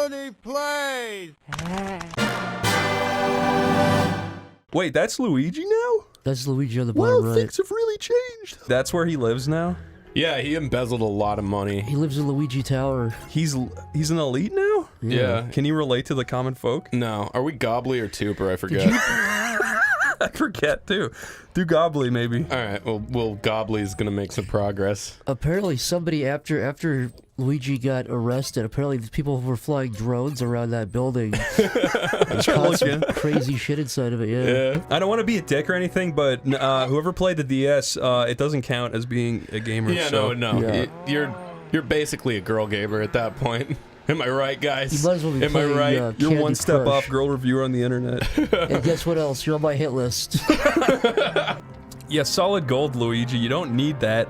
OneyPlays! Wait, that's Luigi now? That's Luigi on the bottom right. Things have really changed. That's where he lives now? Yeah, he embezzled a lot of money. He lives in Luigi Tower. He's an elite now? Yeah. Can you relate to the common folk? No. Are we Gobbly or Tooper? I forget. I forget, too. Do Gobbly, maybe. Alright, well, Gobbly's gonna make some progress. Apparently somebody, after Luigi got arrested, apparently people were flying drones around that building. Constant crazy shit inside of it, yeah. I don't want to be a dick or anything, but whoever played the DS, it doesn't count as being a gamer. Yeah, so. no. Yeah. You're basically a girl gamer at that point. Am I right, guys? You might as well be Am I playing, right? You're Candy one step Crush. off girl reviewer on the internet. And guess what else? You're on my hit list. Yeah, solid gold, Luigi. You don't need that.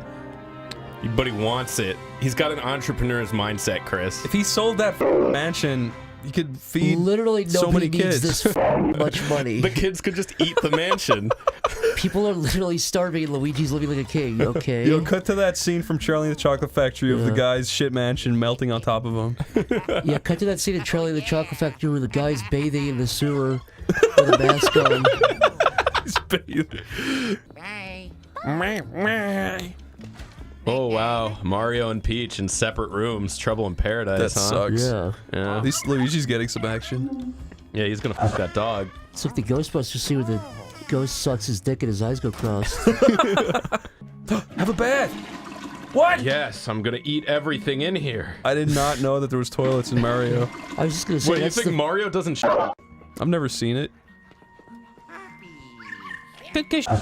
But he wants it. He's got an entrepreneur's mindset, Chris. If he sold that mansion, he could feed Literally nobody so many needs kids. this much money. The kids could just eat the mansion. People are literally starving and Luigi's living like a king, okay? Yo, cut to that scene from Charlie and the Chocolate Factory of the guy's shit mansion melting on top of him. Yeah, cut to that scene in Charlie and the Chocolate Factory where the guy's bathing in the sewer with a mask on. He's bathing. Oh, wow. Mario and Peach in separate rooms. Trouble in Paradise, That huh? sucks. Yeah. Yeah. At least Luigi's getting some action. Yeah, he's gonna fuck that dog. It's like the Ghostbusters scene where the ghost sucks his dick and his eyes go crossed. Have a bath! What? Yes, I'm gonna eat everything in here. I did not know that there was toilets in Mario. I was just gonna say, Wait, you that's think the... Mario doesn't shit? I've never seen it.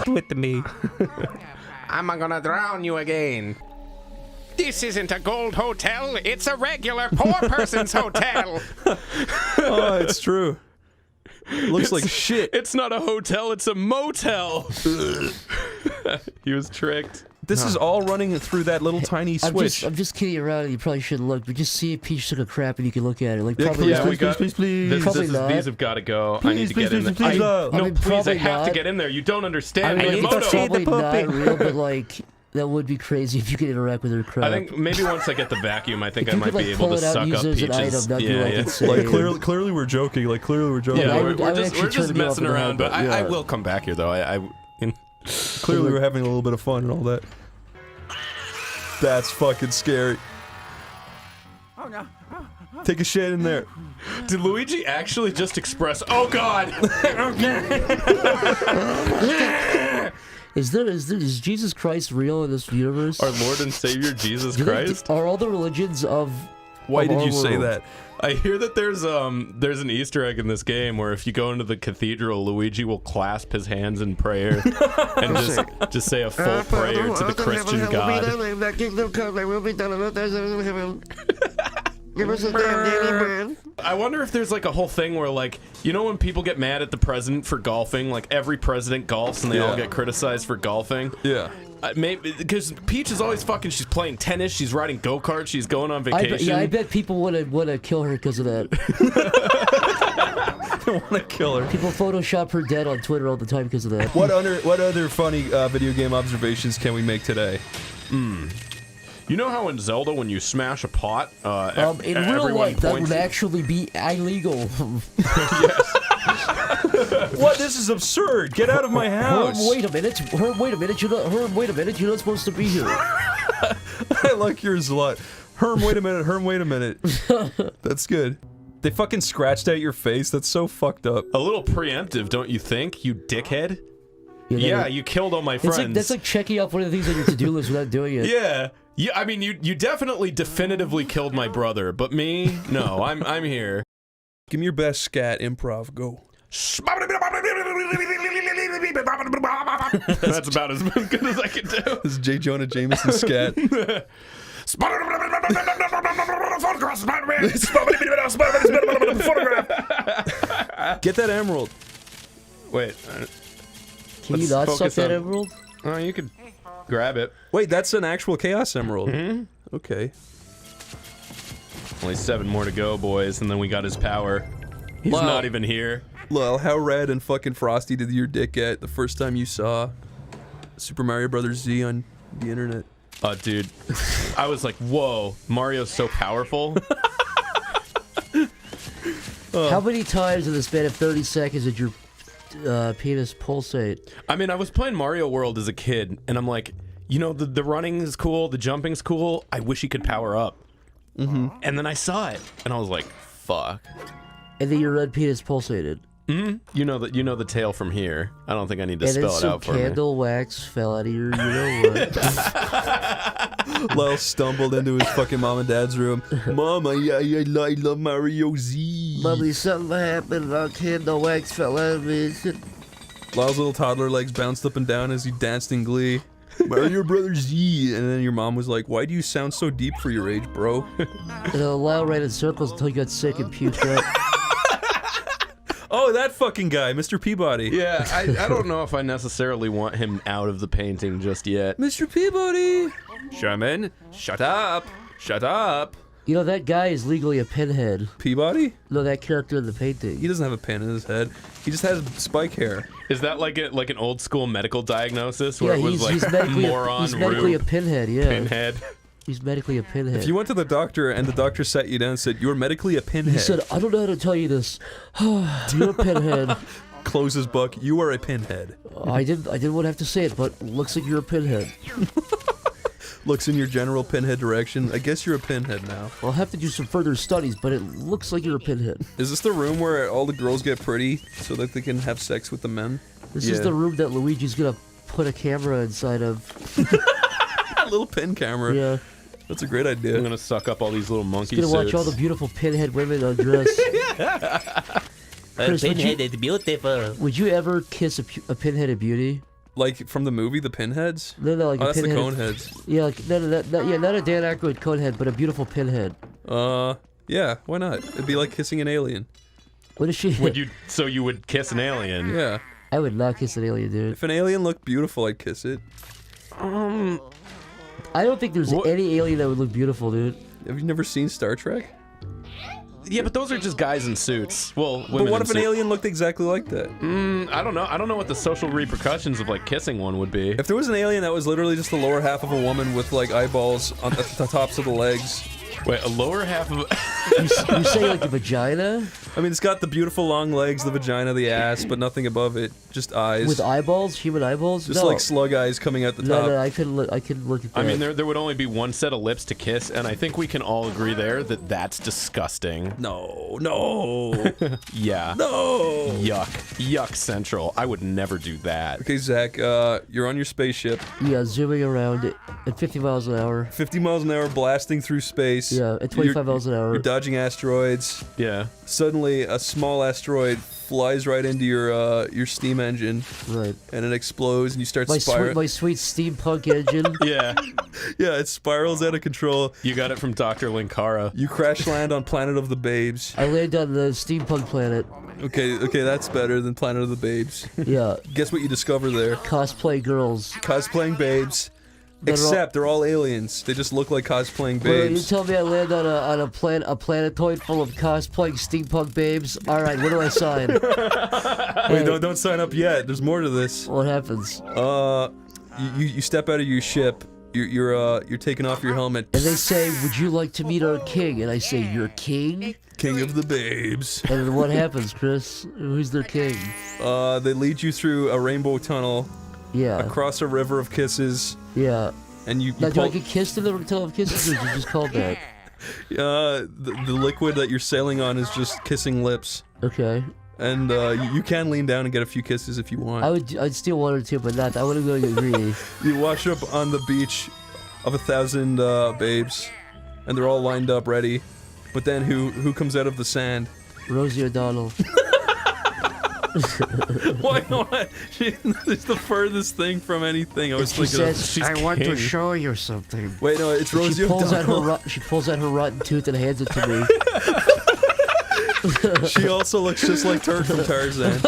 with me. I'm gonna drown you again. This isn't a gold hotel, it's a regular poor person's hotel. Oh, it's true. It looks like shit. It's not a hotel, it's a motel. He was tricked. This is all running through that little tiny switch. I'm just kidding around and you probably shouldn't look, but just see if Peach took a crap and you can look at it. Like, Yeah, probably please, not. please, please, please, please. Probably not. These have got to go. I need to Please, get in please, there. please, no. No, I mean, please, I probably have to not. get in there. You don't understand. I mean, Miyamoto. it's probably not real, but like, that would be crazy if you could interact with her crap. I think maybe once I get the vacuum, I think If I you might could, like, be able pull to it out suck and up use it as an Peach's. item, that'd be, like, insane. Like clearly we're joking. Like clearly we're joking. Yeah, I we're would just actually turn you off messing in the around, head, but but I yeah. will come back here though. Clearly we're having a little bit of fun and all that. That's fucking scary. Oh no. Take a shit in there. Did Luigi actually just express? Oh God! Is Jesus Christ real in this universe? Our Lord and Savior Jesus Christ. Are all the religions of... Why of did our you say world? that? I hear that there's an Easter egg in this game where if you go into the cathedral, Luigi will clasp his hands in prayer and just say a full prayer to the Christian God. That kingdom come, thy will be done on earth as it is in heaven. Give us a damn daily bread. I wonder if there's like a whole thing where, like, you know when people get mad at the president for golfing, like every president golfs and they all get criticized for golfing? Yeah. Maybe because Peach is always fucking. She's playing tennis. She's riding go-karts. She's going on vacation. I bet people want to kill her because of that. I want to kill her. People Photoshop her dead on Twitter all the time because of that. What other funny video game observations can we make today? You know how in Zelda when you smash a pot, in real life, that would actually be illegal. What? This is absurd. Get out of my house. Herm, wait a minute. Herm, wait a minute. You're not supposed to be here. I like yours a lot. Herm, wait a minute. Herm, wait a minute. That's good. They fucking scratched out your face. That's so fucked up. A little preemptive, don't you think, you dickhead? Yeah, you killed all my friends. That's like checking off one of the things on your to-do list without doing it. Yeah. Yeah, I mean, you definitely definitively killed my brother, but me, no, I'm here. Give me your best scat improv. Go. That's about as good as I can do. This is J. Jonah Jameson scat. Get that emerald. Wait. Can you not suck that emerald? Oh, you could grab it. Wait, that's an actual Chaos Emerald. Okay. Only 7 more to go, boys, and then we got his power. He's not even here. Lol, how red and fucking frosty did your dick get the first time you saw Super Mario Brothers Z on the internet? Oh, dude. I was like, whoa, Mario's so powerful. How many times in the span of 30 seconds did your penis pulsate? I mean, I was playing Mario World as a kid, and I'm like, you know, the running is cool, the jumping's cool. I wish he could power up. And then I saw it, and I was like, fuck. And then your red penis pulsated. You know the tale from here. I don't think I need to spell it out for And me. then some candle wax fell out of your, you know what? Lyle stumbled into his fucking mom and dad's room. Mom, I love Mario Z. Mommy, something happened. A candle wax fell out of me. Lyle's little toddler legs bounced up and down as he danced in glee. Mario Brothers Z. And then your mom was like, why do you sound so deep for your age, bro? And Lyle ran in circles until he got sick and puked up. Oh, that fucking guy, Mr. Peabody. Yeah, I don't know if I necessarily want him out of the painting just yet. Mr. Peabody. Sherman, shut up. Shut up. You know, that guy is legally a pinhead. Peabody? No, that character in the painting. He doesn't have a pin in his head. He just has spike hair. Is that like an old school medical diagnosis Yeah, where it was he's like medically, moron, he's medically a rube, pinhead, yeah. pinhead? He's medically a pinhead. If you went to the doctor and the doctor sat you down and said, you're medically a pinhead. He said, I don't know how to tell you this. You're a pinhead. Close his book. You are a pinhead. I didn't want to have to say it, but looks like you're a pinhead. Looks in your general pinhead direction. I guess you're a pinhead now. I'll have to do some further studies, but it looks like you're a pinhead. Is this the room where all the girls get pretty so that they can have sex with the men? This is the room that Luigi's gonna put a camera inside of. A little pin camera. Yeah. That's a great idea. I'm gonna suck up all these little monkey He's gonna suits. watch all the beautiful pinhead women undress. Chris, Pinhead is beautiful. would you ever kiss a pinheaded beauty? Like from the movie, the pinheads? No, like Oh, a that's the pinheaded. coneheads. Yeah, like, not a Dan Aykroyd conehead, but a beautiful pinhead. Yeah, why not? It'd be like kissing an alien. What is she? So you would kiss an alien? Yeah. I would not kiss an alien, dude. If an alien looked beautiful, I'd kiss it. I don't think there's any alien that would look beautiful, dude. Have you never seen Star Trek? Yeah, but those are just guys in suits. Well, women But what in if an suits. alien looked exactly like that? I don't know. I don't know what the social repercussions of like kissing one would be. If there was an alien that was literally just the lower half of a woman with like eyeballs on the tops of the legs. Wait, a lower half of You say like a vagina I mean, it's got the beautiful long legs, the vagina, the ass, but nothing above it. Just eyes. with eyeballs, human eyeballs? Just No. like slug eyes coming out the top. No, I couldn't look. I couldn't look at that. I mean, there would only be one set of lips to kiss, and I think we can all agree there that that's disgusting. No, no, Yeah. no. Yuck. Yuck central. I would never do that. Okay, Zach, you're on your spaceship. Yeah, zooming around at 50 miles an hour. 50 miles an hour, blasting through space. Yeah, at 25 miles an hour. You're dodging asteroids. Yeah. Suddenly, a small asteroid flies right into your steam engine, Right. and it explodes, and you start My spiraling. sweet steampunk engine. Yeah. Yeah, it spirals out of control. You got it from Dr. Linkara. You crash land on Planet of the Babes. I land on the steampunk planet. Okay, that's better than Planet of the Babes. Yeah, Guess what you discover there? cosplay girls. Cosplaying babes. They're all- Except they're all aliens. They just look like cosplaying Wait, you babes. tell me I land on a planetoid full of cosplaying steampunk babes? All right, what do I sign? Wait, don't sign up yet. There's more to this. What happens? You step out of your ship. You're taking off your helmet. And they say, "Would you like to meet our king?" And I say, "Your king?" King of the babes. And then what happens, Chris? Who's their king? They lead you through a rainbow tunnel, Yeah, across a river of kisses, yeah. and you Now, do I pull, get kissed in the tunnel of kisses, or did you just call that? the liquid that you're sailing on is just kissing lips. Okay. And you can lean down and get a few kisses if you want. I'd steal one or two, but not. I wouldn't go greedy. You wash up on the beach of 1,000 babes, and they're all lined up ready. But then who comes out of the sand? Rosie O'Donnell. Why not? It's the furthest thing from anything. I was She thinking. says I want to king. show you something. Wait, no, it's Rosie she pulls out O'Donnell. she pulls out her rotten tooth and hands it to me. She also looks just like Turk from Tarzan.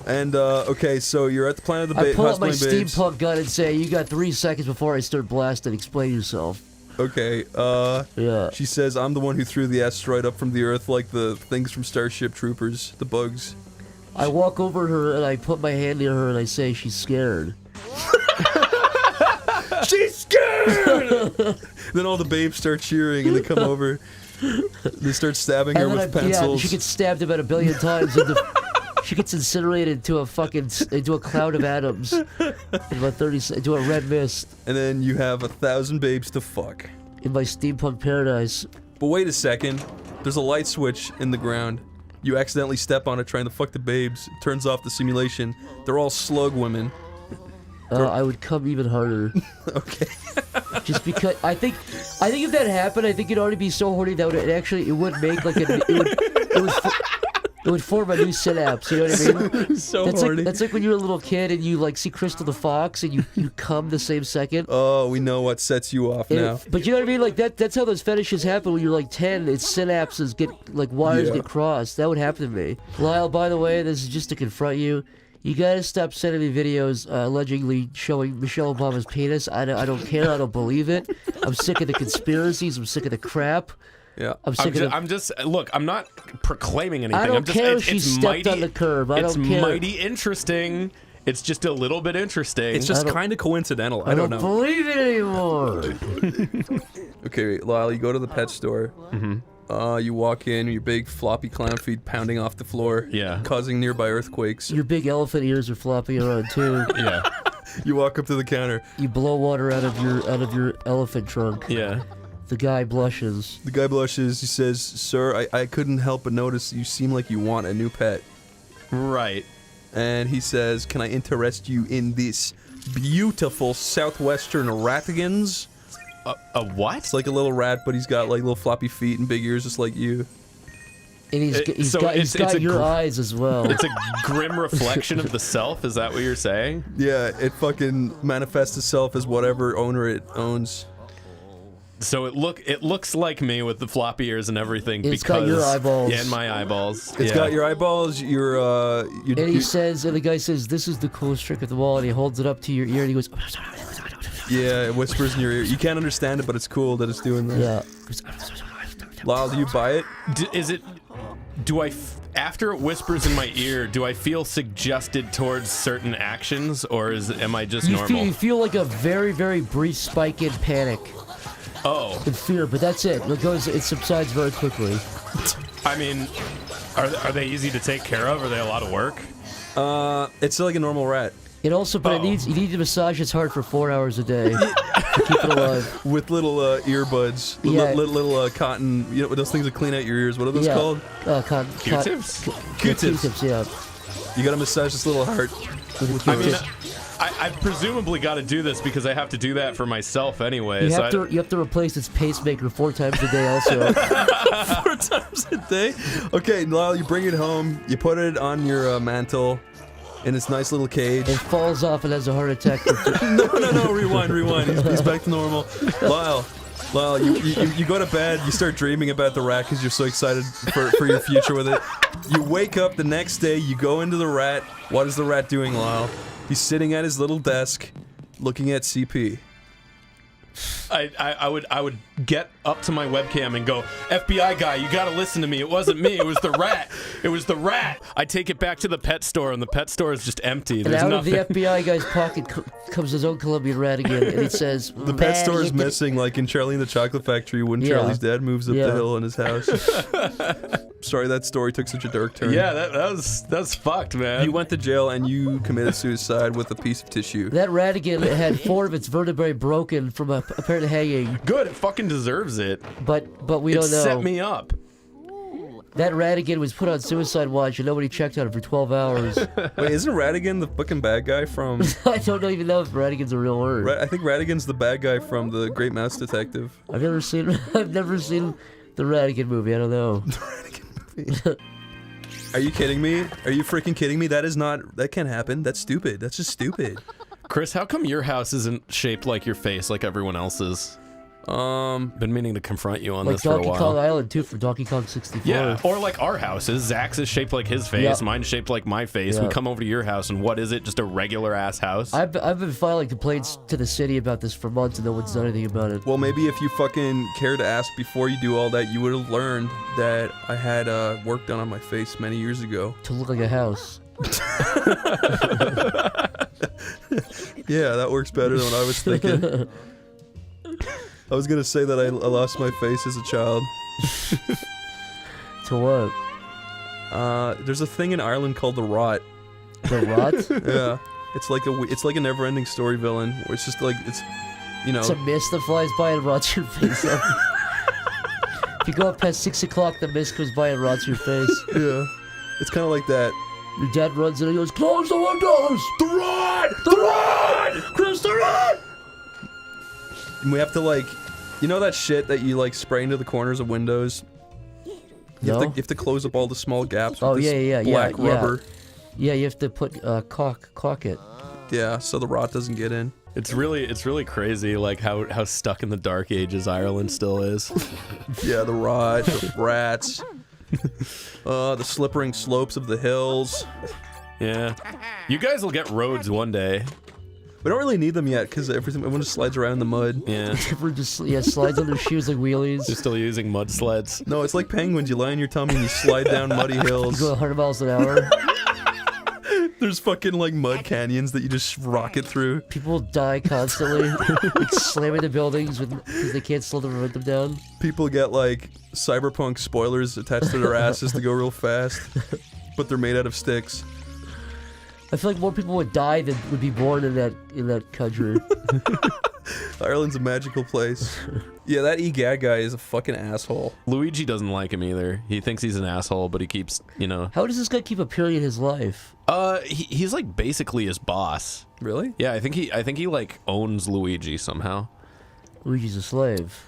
Okay, so you're at the Planet of the I Babes. pull out my steampunk gun and say, "You got 3 seconds before I start blasting. Explain yourself." Okay, Yeah. she says, I'm the one who threw the asteroid up from the Earth like the things from Starship Troopers, the bugs. I walk over to her and I put my hand near her and I say, "She's scared." She's scared! Then all the babes start cheering and they come over. They start stabbing her And with then pencils. she gets stabbed about 1 billion times. And she gets incinerated into a cloud of atoms in about 30 into a red mist. And then you have 1,000 babes to fuck. In my steampunk paradise. But wait a second. There's a light switch in the ground. You accidentally step on it trying to fuck the babes. It turns off the simulation. They're all slug women. I would come even harder. Okay. Just because I think if that happened, I think it'd already be so horny that it would make like it would form a new synapse. You know what I mean? So That's horny. like when you're a little kid and you like see Crystal the Fox and you come the same second. Oh, we know what sets you off now. But you know what I mean? Like that's how those fetishes happen when you're like 10. It's synapses get like wires get crossed. That would happen to me. Lyle, by the way, this is just to confront you. You gotta stop sending me videos allegedly showing Michelle Obama's penis. I don't care. I don't believe it. I'm sick of the conspiracies. I'm sick of the crap. Yeah. I'm sick of the... Look, I'm not proclaiming anything. I don't I'm just, care it's, if she it's stepped mighty, on the curb. I don't care. It's mighty interesting. It's just a little bit interesting. It's just kind of coincidental. I don't know. believe it anymore. Okay, Lyle, you go to the pet store. You walk in, your big floppy clown feet pounding off the floor, causing nearby earthquakes. Your big elephant ears are flopping around too. Yeah. You walk up to the counter. You blow water out of your elephant trunk. Yeah. The guy blushes. The guy blushes. He says, "Sir, I couldn't help but notice you seem like you want a new pet." Right. And he says, "Can I interest you in this beautiful southwestern ratigans?" A what? It's like a little rat, but he's got like little floppy feet and big ears, just like you. And he's got your eyes as well. It's a grim reflection of the self. Is that what you're saying? Yeah, it fucking manifests itself as whatever owner it owns. So it looks like me with the floppy ears and everything. It's because, got your eyeballs. Yeah, and my eyeballs. It's got your eyeballs. And the guy says, "This is the coolest trick of them all," and he holds it up to your ear and he goes, yeah, it whispers in your ear. You can't understand it, but it's cool that it's doing that. yeah. Lyle, do you buy it? After it whispers in my ear, do I feel suggested towards certain actions, or am I just normal? You feel like a very, very brief spike in panic. Oh. In fear, but that's it. It subsides very quickly. I mean, are they easy to take care of? Are they a lot of work? It's like a normal rat. It also, but you need to massage its heart for 4 hours a day to keep it alive. With little earbuds, little cotton, you know, those things that clean out your ears. What are those called? Q-tips? Q-tips, yeah. You gotta massage this little heart. I mean, I've presumably got to do this because I have to do that for myself anyway. You have to replace its pacemaker 4 times a day also. 4 times a day? Okay, Lyle, you bring it home, you put it on your mantle in its nice little cage. It falls off and has a heart attack. No, rewind. He's back to normal. Lyle, you go to bed, you start dreaming about the rat because you're so excited for your future with it. You wake up the next day, you go into the rat. What is the rat doing, Lyle? He's sitting at his little desk, looking at CP. I would get up to my webcam and go, FBI guy, you gotta listen to me. It wasn't me. It was the rat. It was the rat. I take it back to the pet store, and the pet store is just empty. There's and out nothing. of the FBI guy's pocket comes his own Colombian rat again, and he says, The pet store is missing, like in Charlie and the Chocolate Factory when Charlie's dad moves up the hill in his house. Sorry, that story took such a dark turn. Yeah, that's fucked, man. You went to jail and you committed suicide with a piece of tissue. That ratigan had 4 of its vertebrae broken from a apparent hanging. Good, it fucking deserves it. But we don't know. It set me up. That Ratigan was put on suicide watch and nobody checked on him for 12 hours. Wait, isn't Ratigan the fucking bad guy from... I don't even know if Ratigan's a real word. I think Ratigan's the bad guy from The Great Mouse Detective. I've never seen the Ratigan movie. I don't know. The Ratigan movie. Are you kidding me? Are you freaking kidding me? That can't happen. That's stupid. That's just stupid. Chris, how come your house isn't shaped like your face like everyone else's? Been meaning to confront you on like this for a while. Donkey Kong Island too, for Donkey Kong 64. Yeah, or like our houses. Zach's is shaped like his face. Mine's shaped like my face. We come over to your house, and what is it? Just a regular ass house? I've been filing complaints to the city about this for months, and no one's done anything about it. Well, maybe if you fucking care to ask before you do all that, you would have learned that I had work done on my face many years ago. To look like a house. Yeah, that works better than what I was thinking. I was gonna say that I lost my face as a child. To what? There's a thing in Ireland called the Rot. The rot? Yeah. It's like a never-ending story villain, where it's just like, it's, you know... It's a mist that flies by and rots your face up. If you go up past 6 o'clock, the mist comes by and rots your face. Yeah. It's kind of like that. Your dad runs in and he goes, "Close the windows! The rot! The rot! Close the rot!" And we have to, like... You know that shit that you, like, spray into the corners of windows? You have to close up all the small gaps with this black rubber. Yeah, you have to put, caulk it. Yeah, so the rot doesn't get in. It's really crazy, like how stuck in the dark ages Ireland still is. Yeah, the rot, the rats, the slippering slopes of the hills. Yeah, you guys will get roads one day. We don't really need them yet because everyone just slides around in the mud. Yeah, Everyone just slides on their shoes like wheelies. they're still using mud sleds. No, it's like penguins. You lie on your tummy and you slide down muddy hills. You go 100 miles an hour. There's fucking like mud canyons that you just rocket through. People die constantly, like slamming the buildings because they can't slow the momentum down. People get like cyberpunk spoilers attached to their asses to go real fast, but they're made out of sticks. I feel like more people would die than would be born in that country. Ireland's a magical place. Yeah, that EGAD guy is a fucking asshole. Luigi doesn't like him either. He thinks he's an asshole, but he keeps, you know. How does this guy keep appearing in his life? He's like basically his boss. Really? Yeah, I think he like owns Luigi somehow. Luigi's a slave.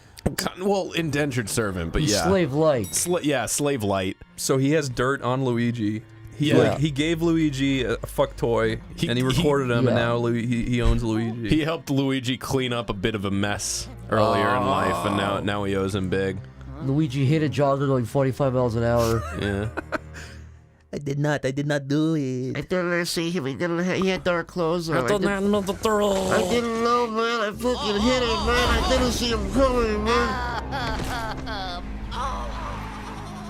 Well, indentured servant, but He's yeah. slave light. Slave light. So he has dirt on Luigi. Yeah. He gave Luigi a fuck toy, and he recorded him, and now he owns Luigi. He helped Luigi clean up a bit of a mess earlier in life, and now he owes him big. Luigi hit a jogger going 45 miles an hour. Yeah. I did not do it. I didn't see him. He had dark clothes on. I didn't know the throw. know, man. I fucking hit him, man. I didn't see him coming, man.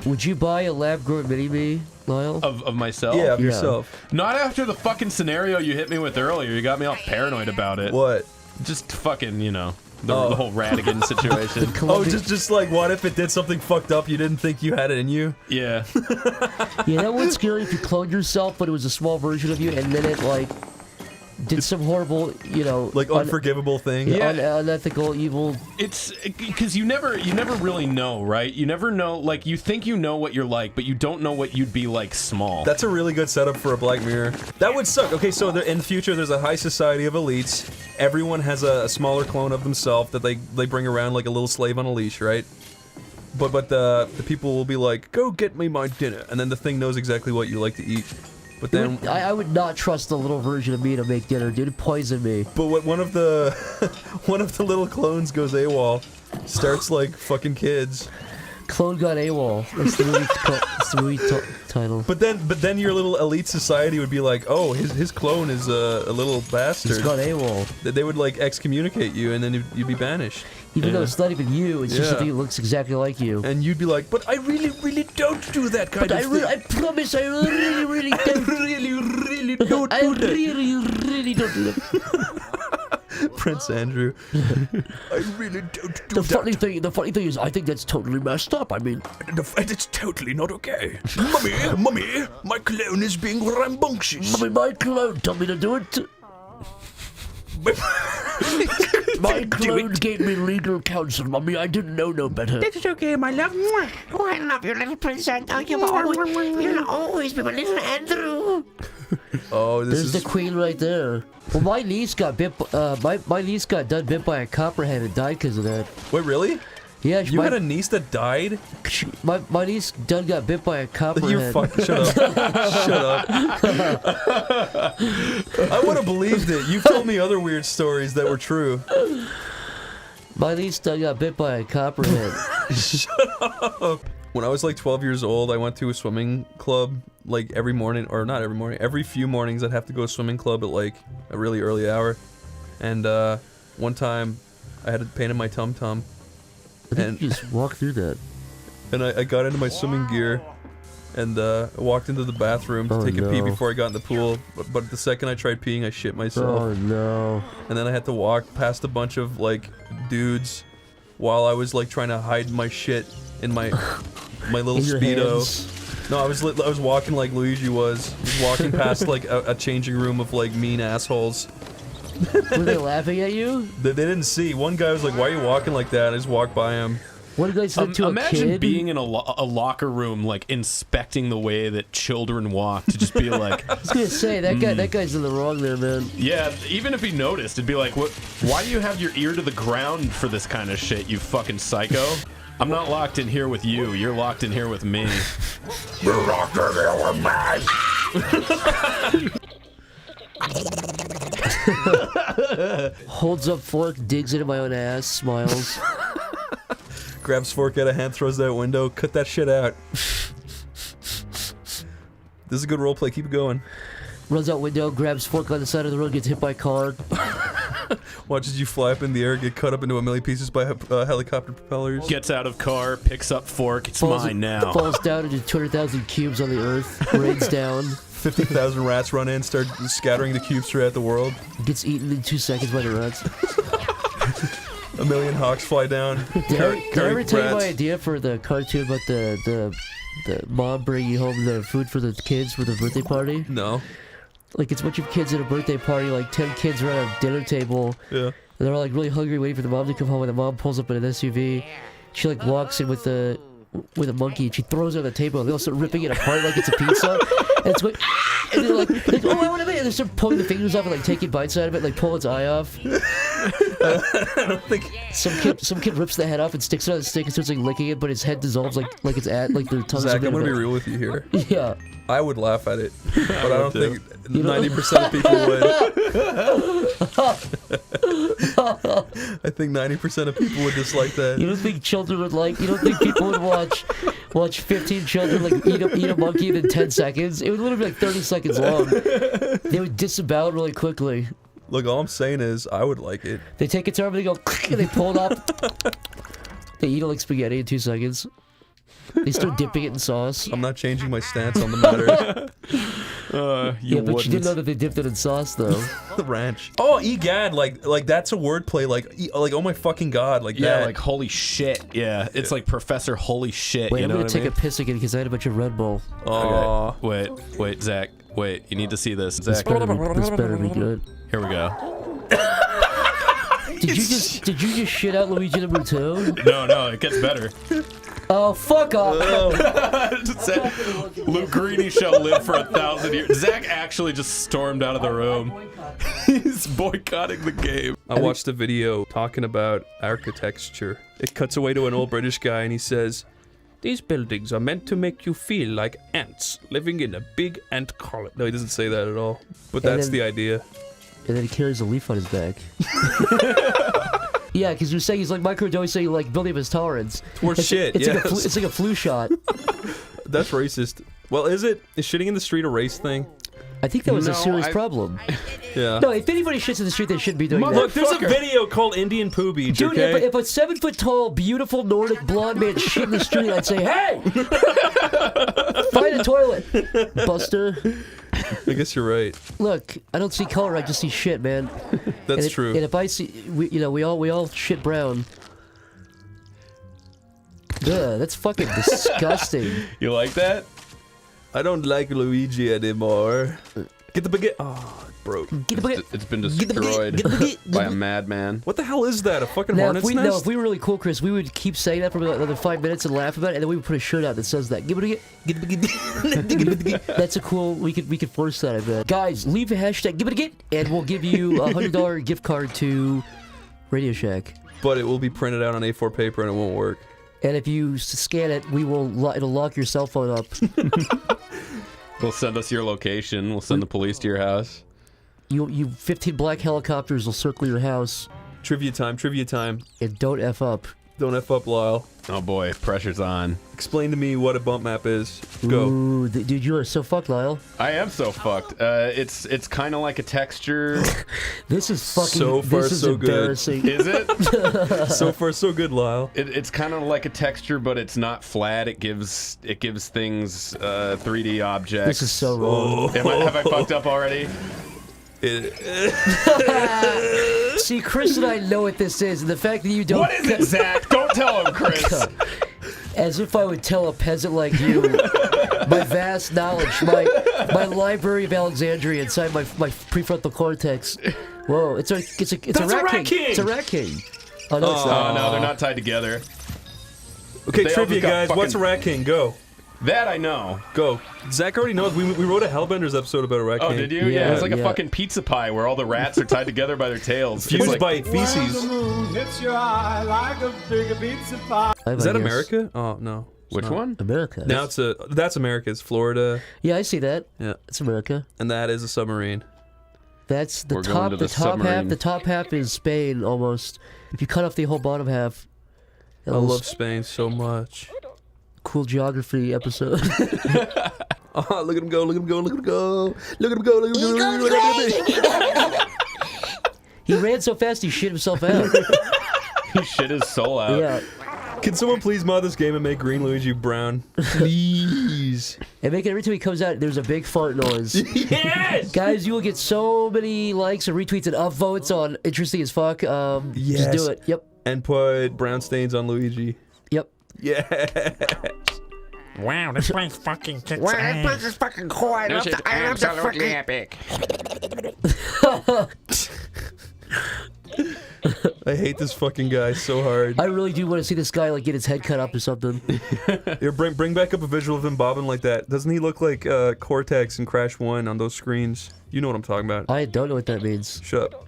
Would you buy a lab-grown mini-me, Lyle? Of myself? Yeah, of yourself. Not after the fucking scenario you hit me with earlier. You got me all paranoid about it. What? Just fucking, you know, the whole Radigan situation. Oh, just like, what if it did something fucked up you didn't think you had it in you? Yeah. Yeah, that one's scary if you cloned yourself, but it was a small version of you, and then it, like, did some horrible, you know... Like, unforgivable thing? Yeah. Unethical, evil... It's... Because you never really know, right? You never know, like, you think you know what you're like, but you don't know what you'd be like small. That's a really good setup for a Black Mirror. That would suck. Okay, so in the future, there's a high society of elites. Everyone has a smaller clone of themselves that they bring around like a little slave on a leash, right? But the people will be like, go get me my dinner, and then the thing knows exactly what you like to eat. But then I would not trust the little version of me to make dinner, dude. It'd poison me. But what one of the little clones goes AWOL, starts like fucking kids. Clone got AWOL. That's the movie title. But then your little elite society would be like, oh, his clone is a little bastard. He's got AWOL. They would like excommunicate you, and then you'd be banished. Even though it's not even you, it's just that he looks exactly like you. And you'd be like, but I really don't do that kind of thing. I promise I really don't. really don't I do that. really don't do that. Prince Andrew. I really don't do The that. funny thing is, I think that's totally messed up. I mean, It's totally not okay. Mummy, my clone is being rambunctious. my clone told me to do it. My clone gave me legal counsel, Mummy. I didn't know no better. It's okay, my love. Oh, I love your little princess. Oh, you'll always be my little Andrew. Oh, this There's the queen right there. Well, my niece got bit. My niece got done bit by a copperhead and died because of that. Wait, really? Yeah, You had a niece that died? my niece done got bit by a copperhead. You fucking shut up. Shut up. I would have believed it. You've told me other weird stories that were true. My niece done got bit by a copperhead. Shut up. When I was like 12 years old, I went to a swimming club like every morning, or not every morning, every few mornings I'd have to go to a swimming club at like a really early hour. And one time I had it painted my tum-tum. I think you just walk through that. And I got into my swimming gear and I walked into the bathroom to take a pee before I got in the pool. But the second I tried peeing, I shit myself. Oh no. And then I had to walk past a bunch of like dudes while I was like trying to hide my shit in my little In your speedo. hands. No, I was walking like Luigi was. I was walking past like a changing room of like mean assholes. Were they laughing at you? They didn't see. One guy was like, "Why are you walking like that?" I just walked by him. What did they say to a Imagine kid? being in a locker room, like inspecting the way that children walk, to just be like, I was gonna say that guy's in the wrong there, man. yeah. Even if he noticed, it'd be like, what? Why do you have your ear to the ground for this kind of shit, you fucking psycho? I'm not locked in here with you. You're locked in here with me. You're locked in here with me. Holds up fork, digs into my own ass, smiles. Grabs fork out of hand, throws that window. Cut that shit out. This is a good roleplay. Keep it going. Runs out window, grabs fork on the side of the road, gets hit by a car. Watches you fly up in the air, get cut up into a million pieces by helicopter propellers. Gets out of car, picks up fork. It's mine now. Falls down into 200,000 cubes on the earth. Rains down. 50,000 rats run in, start scattering the cubes throughout the world. Gets eaten in 2 seconds by the rats. A million hawks fly down. Did I ever tell you my idea for the cartoon about the mom bringing home the food for the kids for the birthday party? No. Like, it's a bunch of kids at a birthday party, like 10 kids around a dinner table. Yeah. And they're all like really hungry, waiting for the mom to come home, and the mom pulls up in an SUV. She like walks in with a monkey, and she throws it on the table, and they all start ripping it apart like it's a pizza. And it's going, and they're like, oh, I want to make it. And they start pulling the fingers off and like taking bites out of it, like pull its eye off. I don't think Some kid rips the head off and sticks it on the stick and starts like licking it, but his head dissolves like their tongue's Zach, a I'm bit gonna be of real with you here. it. Yeah. I would laugh at it, but I don't think 90% of people would. I think 90% of people would dislike that. You don't think children would like? You don't think people would watch 15 children like eat a monkey in 10 seconds? It would literally be like 30 seconds long. They would disavow it really quickly. Look, all I'm saying is I would like it. They take its arm and they go and they pull it up. They eat it like spaghetti in 2 seconds. They start dipping it in sauce. I'm not changing my stance on the matter. Yeah, but you didn't know that they dipped it in sauce though. The ranch. Oh, egad, like that's a wordplay. Like oh my fucking god, like Yeah, that. like holy shit. Yeah, it's like Professor Holy Shit. Wait, you I'm know gonna what take I mean? a piss again because I had a bunch of Red Bull. Aw. Okay. Wait, Zach. Wait, you need to see this. This Zach, better be good. here we go. Did you just shit out Luigi number 2? No, it gets better. Oh, fuck off! Luke Greeny shall live for 1,000 years. Zach actually just stormed out of the room. He's boycotting the game. I watched a video talking about architecture. It cuts away to an old British guy and he says, "These buildings are meant to make you feel like ants living in a big ant colony." No, he doesn't say that at all. But that's the idea. And then he carries a leaf on his back. Yeah, because you're saying he's like microdosing, saying like building up his tolerance. Or shit, It's yes. like a flu shot. That's racist. Well, is it? Is shitting in the street a race thing? I think that was a No, serious problem. Yeah. No, if anybody shits in the street, they shouldn't be doing Look, that. there's a video called Indian Poo Beach, Dude, okay? if a 7-foot-tall, beautiful Nordic blonde man shit in the street, I'd say, hey! Find a toilet, Buster. I guess you're right. Look, I don't see color, I just see shit, man. That's true. And if I see, we all shit brown. Ugh, that's fucking disgusting. You like that? I don't like Luigi anymore. Get the baguette. Oh, it broke. Get the bucket. It's been Get the destroyed bucket. by a madman. What the hell is that? A fucking Now, hornet's nest? if we were really cool, Chris, we would keep saying that for about another 5 minutes and laugh about it, and then we would put a shirt out that says that. That's a cool. We could force that, I bet. Guys, leave a hashtag and we'll give you a $100 gift card to Radio Shack. But it will be printed out on A4 paper and it won't work. And if you scan it, it'll lock your cell phone up. They'll send us your location. We'll send the police to your house. You 15 black helicopters will circle your house. Trivia time. And don't F up. Don't F up, Lyle. Oh boy, pressure's on. Explain to me what a bump map is. Go. Ooh, dude, you are so fucked, Lyle. I am so fucked. It's kind of like a texture. This is fucking. So far, this is so good. embarrassing. Is it? So far, so good, Lyle. It's kind of like a texture, but it's not flat. It gives things 3D objects. This is so wrong. Have I fucked up already? See, Chris and I know what this is, and the fact that you don't. What is it, Zach? Don't tell him, Chris. As if I would tell a peasant like you my vast knowledge, my Library of Alexandria inside my prefrontal cortex. Whoa, it's a rat king. It's a rat king. Oh no, it's not. Oh no, they're not tied together. Okay, They all trivia, just got guys. fucking- What's a rat king? Go. That I know. Go. Zach already knows. We wrote a Hellbenders episode about a rat Oh, king. did you? Yeah, Yeah, it's like a yeah. fucking pizza pie where all the rats are tied together by their tails. Fused It's like, by feces. Is that America? Oh, no. it's which not. one? America. Now that's America. It's Florida. Yeah, I see that. Yeah. It's America. And that is a submarine. That's the We're going top. to The the top half. submarine. The top half is Spain almost. If you cut off the whole bottom half. I love Spain so much. Cool geography episode. Oh, look at him go, look at him go, look at him go. Look at him go, look at him go. Look at him. He ran so fast he shit himself out. He shit his soul out. Yeah. Can someone please mod this game and make Green Luigi brown? Please. And make it every time he comes out, there's a big fart noise. Yes! Guys, you will get so many likes and retweets and upvotes on Interesting as Fuck. Just Yes. do it. Yep. And put brown stains on Luigi. Yep. Yes. Wow, this place fucking kicks Wow, that place is fucking cool. I love This is the absolutely fucking... epic. I hate this fucking guy so hard. I really do want to see this guy like get his head cut up or something. Here, bring back up a visual of him bobbing like that. Doesn't he look like Cortex in Crash 1 on those screens? You know what I'm talking about. I don't know what that means. Shut up.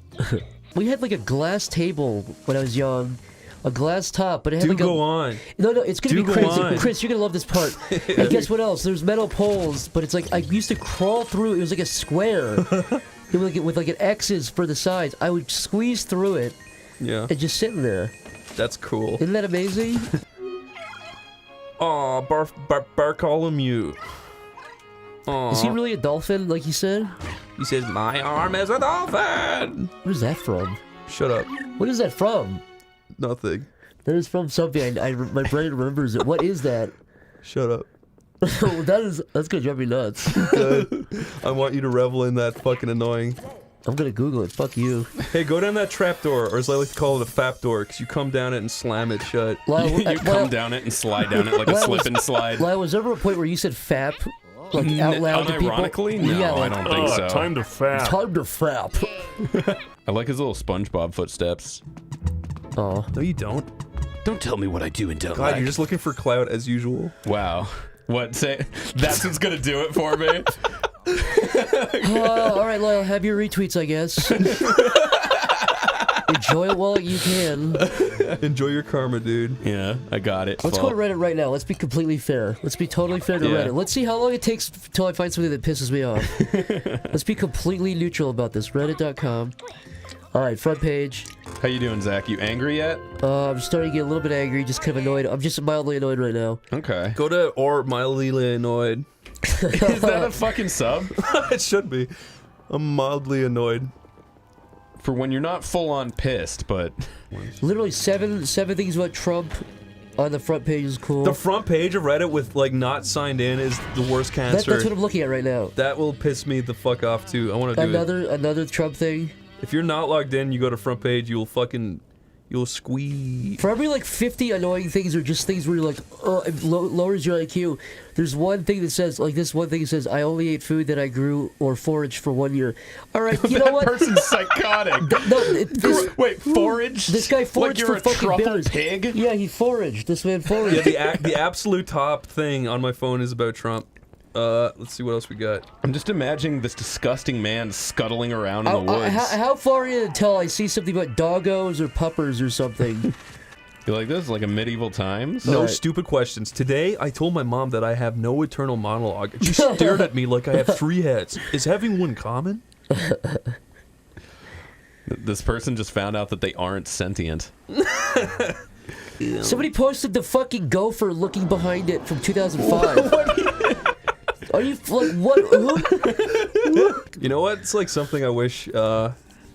We had like a glass table when I was young. A glass top, but it had Do like go a... on. No, it's gonna Do be go crazy. on. Chris, you're gonna love this part. And guess what else? There's metal poles, but it's like I used to crawl through. It was like a square. with like an X's for the sides. I would squeeze through it Yeah, and just sitting there. that's cool. Isn't that amazing? Aw, Bartholomew. Aw. Is he really a dolphin, like you said? He says, my arm is a dolphin. Where's that from? Shut up. What is that from? Nothing. That is from something. My brain remembers it. What is that? Shut up. That's gonna drive me nuts. I want you to revel in that fucking annoying. I'm gonna Google it. Fuck you. Hey, go down that trap door, or as I like to call it, a fap door, because you come down it and slam it shut. You come down it and slide down it like a Lyle, slip and slide. Lyle, was there ever a point where you said "fap" like out loud to people? Unironically? No, Yeah, I don't think so. Time to fap. Time to fap. I like his little SpongeBob footsteps. Oh, No, you don't. Don't tell me what I do and don't God, you're just looking for clout as usual. Wow. What? Say that's what's gonna do it for me. all right, Lyle, have your retweets, I guess. Enjoy it while you can. Enjoy your karma, dude. Yeah, I got it. Let's go to Reddit right now. Let's be completely fair. Let's be totally fair to Yeah. Reddit. Let's see how long it takes till I find something that pisses me off. Let's be completely neutral about this. Reddit.com. All right, front page. How you doing, Zach? You angry yet? I'm starting to get a little bit angry, just kind of annoyed. I'm just mildly annoyed right now. Okay. Go to or mildly annoyed. Is that a fucking sub? It should be. I'm mildly annoyed. For when you're not full on pissed, but Literally seven things about Trump on the front page is cool. The front page of Reddit with like not signed in is the worst cancer. That's what I'm looking at right now. That will piss me the fuck off too. I want to do it. Another Trump thing. If you're not logged in, you go to front page, you'll squeeze. For every like 50 annoying things or just things where you're like, it lowers your IQ, there's one thing that says, like this one thing that says, I only ate food that I grew or foraged for 1 year. All right, you know that what? person's psychotic. Wait, foraged? This guy foraged like you're for a fucking truffle berries. pig? Yeah, he foraged. This man foraged. Yeah, the absolute top thing on my phone is about Trump. Let's see what else we got. I'm just imagining this disgusting man scuttling around in the woods. How far in until I see something about doggos or puppers or something? You like this? Like a medieval times? No Alright. stupid questions. Today, I told my mom that I have no eternal monologue. She stared at me like I have 3 heads. Is having one common? This person just found out that they aren't sentient. Somebody posted the fucking gopher looking behind it from 2005. Are you like what? Who? You know what? It's like something I wish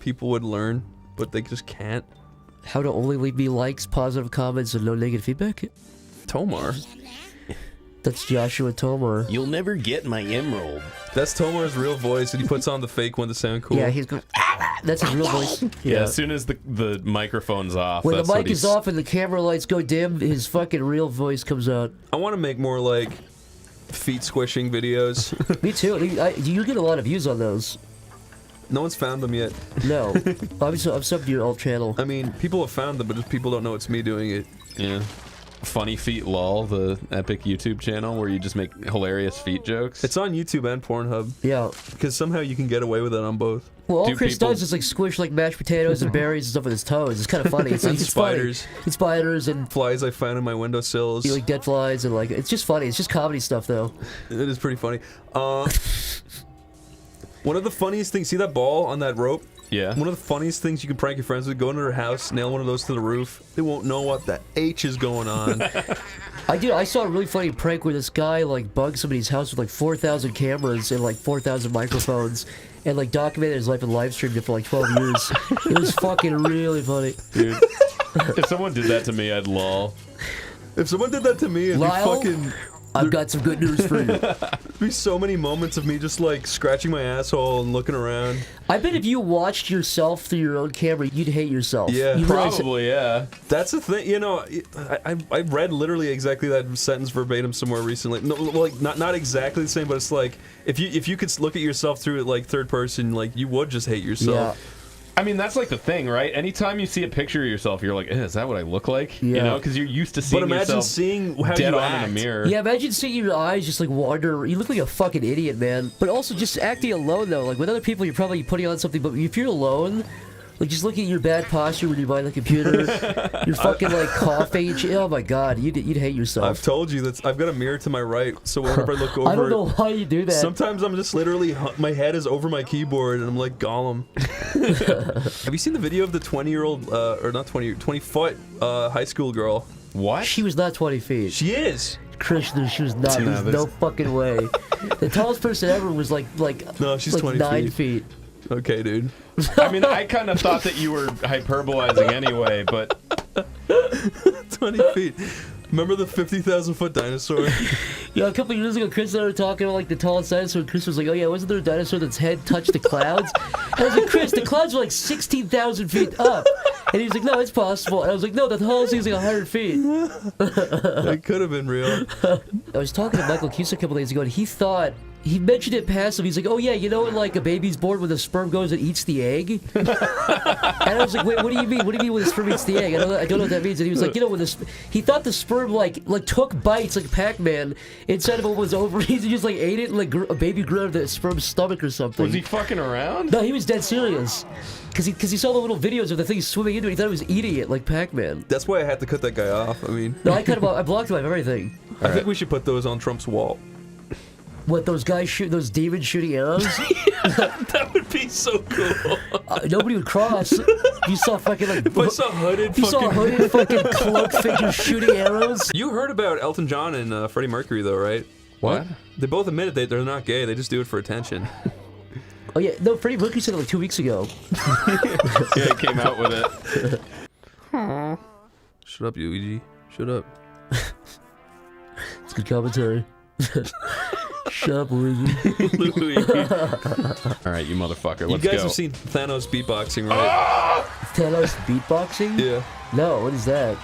people would learn, but they just can't. How to only leave me likes, positive comments, and no negative feedback? Tomar. That's Joshua Tomar. You'll never get my emerald. That's Tomar's real voice, and he puts on the fake one to sound cool. Yeah, he's going. That's his real voice. Yeah, as soon as the microphone's off. When that's the what mic is he's- off and the camera lights go dim, his fucking real voice comes out. I want to make more like feet squishing videos. Me too. You get a lot of views on those. No one's found them yet. No, I'm subbed to your alt channel. I mean, people have found them, but just people don't know it's me doing it. Yeah. Funny Feet Lol, the epic YouTube channel where you just make hilarious feet jokes. It's on YouTube and Pornhub. Yeah. Because somehow you can get away with it on both. Well, all Do Chris people- does is like squish like mashed potatoes and berries and stuff with his toes. It's kind of funny. It's, And it's spiders. Funny. It's spiders and Flies I found in my windowsills. like dead flies and like it's just funny. It's just comedy stuff though. It is pretty funny. One of the funniest things, see that ball on that rope? Yeah. One of the funniest things you can prank your friends with, go into their house, nail one of those to the roof. They won't know what the H is going on. I saw a really funny prank where this guy like bugged somebody's house with like 4,000 cameras and like 4,000 microphones and like documented his life and live streamed it for like 12 years. It was fucking really funny. Dude, if someone did that to me, I'd lol. If someone did that to me, it'd Lyle? be fucking... I've got some good news for you. There'd be so many moments of me just like scratching my asshole and looking around. I bet if you watched yourself through your own camera, you'd hate yourself. Yeah. You'd realize- Probably, yeah. That's the thing, you know. I read literally exactly that sentence verbatim somewhere recently. No, like not exactly the same, but it's like if you could look at yourself through it like third person, like you would just hate yourself. Yeah. I mean, that's like the thing, right? Anytime you see a picture of yourself, you're like, is that what I look like? Yeah. You know, because you're used to seeing But imagine yourself seeing how dead you on act. in a mirror. Yeah, imagine seeing your eyes just like wander. You look like a fucking idiot, man. But also just acting alone though. Like with other people, you're probably putting on something. But if you're alone, like just looking at your bad posture when you're behind the computer, you're fucking like coughing and shit. Oh my god, you'd hate yourself. I've told you that I've got a mirror to my right, so whenever I look over, I don't know why you do that. sometimes I'm just literally my head is over my keyboard and I'm like Gollum. Have you seen the video of the 20-year-old or not 20-foot high school girl? What? She was not 20 feet. She is. Christian, she was not. No, There's no fucking way. The tallest person ever was like No, she's like 20 9 feet. feet. Okay, dude. I mean, I kind of thought that you were hyperbolizing anyway, but 20 feet. Remember the 50,000 foot dinosaur? Yeah, a couple years ago, Chris and I were talking about like the tallest dinosaur, and Chris was like, "Oh yeah, wasn't there a dinosaur that's head touched the clouds?" And I was like, "Chris, the clouds are like 16,000 feet up," and he was like, "No, it's possible." And I was like, "No, the tallest thing's like 100 feet." It could have been real. I was talking to Michael Cusick a couple days ago, and he mentioned it passive. He's like, "Oh yeah, you know when like a baby's born when the sperm goes and eats the egg?" And I was like, "Wait, what do you mean? What do you mean when the sperm eats the egg?" I don't know what that means. And he was like, "You know when he thought the sperm like took bites like Pac-Man inside of a woman's ovaries and just like ate it and like a baby grew out of the sperm's stomach or something." was he fucking around? No, he was dead serious. Cause he saw the little videos of the thing swimming into it. He thought it was eating it like Pac-Man. That's why I had to cut that guy off. I mean, No, I blocked him of everything. I think we should put those on Trump's wall. What, those guys shoot, those demons shooting arrows? That would be so cool. Nobody would cross. You saw fucking like. If I saw hooded You saw a fucking... hooded fucking cloaked figure shooting arrows? You heard about Elton John and Freddie Mercury though, right? What? They both admitted they're not gay. They just do it for attention. Oh yeah, no, Freddie Mercury said it like 2 weeks ago. Yeah, he came out with it. Shut up, Luigi. Shut up. It's good commentary. Shut up, Luigi. All right, you motherfucker, You let's guys go. have seen Thanos beatboxing, right? Thanos beatboxing? Yeah. No, what is that?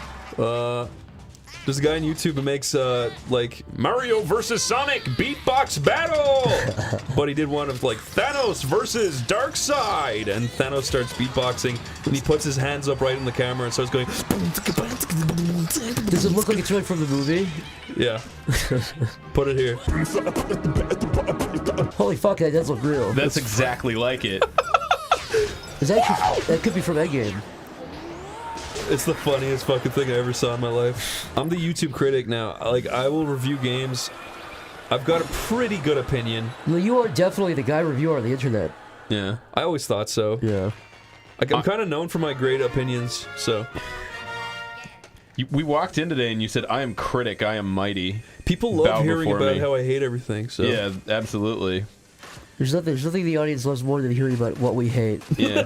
There's a guy on YouTube who makes like Mario versus Sonic beatbox battle, but he did one of like Thanos versus Darkseid, and Thanos starts beatboxing, and he puts his hands up right in the camera and starts going. Does it look like it's really from the movie? Yeah. Put it here. Holy fuck, that does look real. That's exactly like it. That could be from Endgame. It's the funniest fucking thing I ever saw in my life. I'm the YouTube critic now. Like, I will review games. I've got a pretty good opinion. Well, you are definitely the guy reviewer on the internet. Yeah. I always thought so. Yeah. I'm kind of known for my great opinions, so. We walked in today and you said, "I am critic, I am mighty." People love Bow hearing before about me. how I hate everything, so. Yeah, absolutely. There's nothing the audience loves more than hearing about what we hate. Yeah.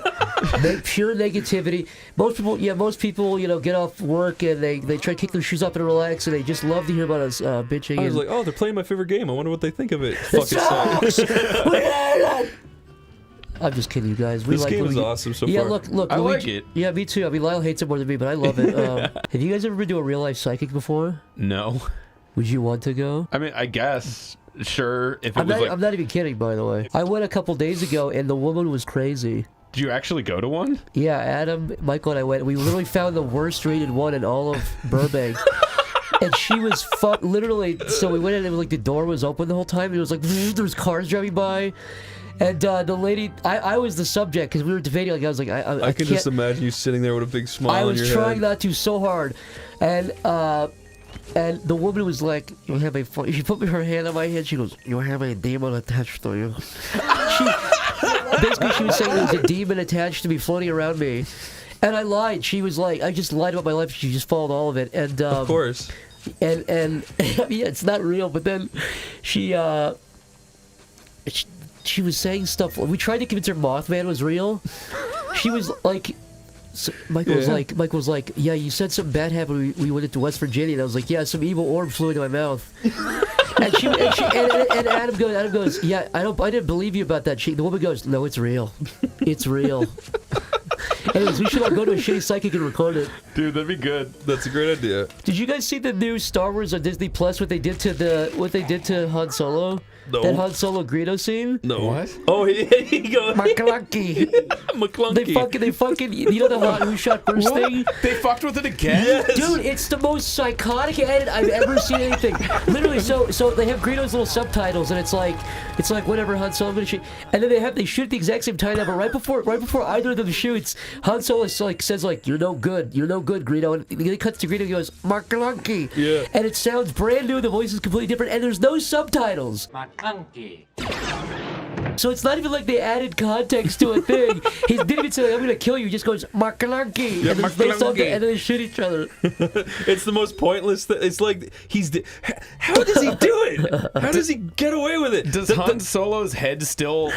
Pure negativity. Most people, you know, get off work and they try to kick their shoes up and relax, and they just love to hear about us bitching. I was like, oh, they're playing my favorite game. I wonder what they think of it. Fucking sucks. I'm just kidding, you guys. This game is awesome so yeah, far. look. I Luigi, like it. Yeah, me too. I mean, Lyle hates it more than me, but I love it. Have you guys ever been to a real life psychic before? No. Would you want to go? I mean, I guess. Sure. If it I'm was not, like, I'm not even kidding, by the way. I went a couple days ago, and the woman was crazy. did you actually go to one? Yeah, Adam, Michael, and I went. We literally found the worst rated one in all of Burbank. And she was literally. So we went in, and it was like the door was open the whole time. And it was like there was cars driving by, and the lady. I was the subject because we were debating. Like I was like, I can just imagine you sitting there with a big smile I on was your trying head. not to so hard, and the woman was like, "You have a." She put her hand on my head. She goes, "You have a demon attached to you." Basically, she was saying there was a demon attached to me floating around me, and I lied. She was like, I just lied about my life. She just followed all of it, and Of course. and yeah, it's not real. But then she was saying stuff. We tried to convince her Mothman was real. She was like. So Michael was like, yeah, you said something bad happened. We went into West Virginia, and I was like, yeah, some evil orb flew into my mouth. and Adam goes, yeah, I didn't believe you about that. The woman goes, no, it's real, it's real. Anyways, we should all go to a shitty psychic and record it. Dude, that'd be good. That's a great idea. Did you guys see the new Star Wars on Disney Plus? What they did to Han Solo? No. That Han Solo Greedo scene? No. What? Oh, he goes. McClunky. McClunky. They fucking, you know the Han Who Shot First thing? They fucked with it again? Yes. Dude, it's the most psychotic edit I've ever seen anything. Literally, so they have Greedo's little subtitles, and it's like whatever Han Solo gonna shoot, and then they shoot at the exact same time. But right before either of them shoots, Han Solo says you're no good, Greedo, and he cuts to Greedo and goes McClunky. Yeah. And it sounds brand new. The voice is completely different, and there's no subtitles. McClunky. So it's not even like they added context to a thing. He didn't even say, I'm gonna kill you. He just goes, McClunky. Yeah, and there's no McClunky. subtitle, and then they shoot each other. It's the most pointless thing. It's like how does he do it? How does he get away with it? Does Han Solo's head still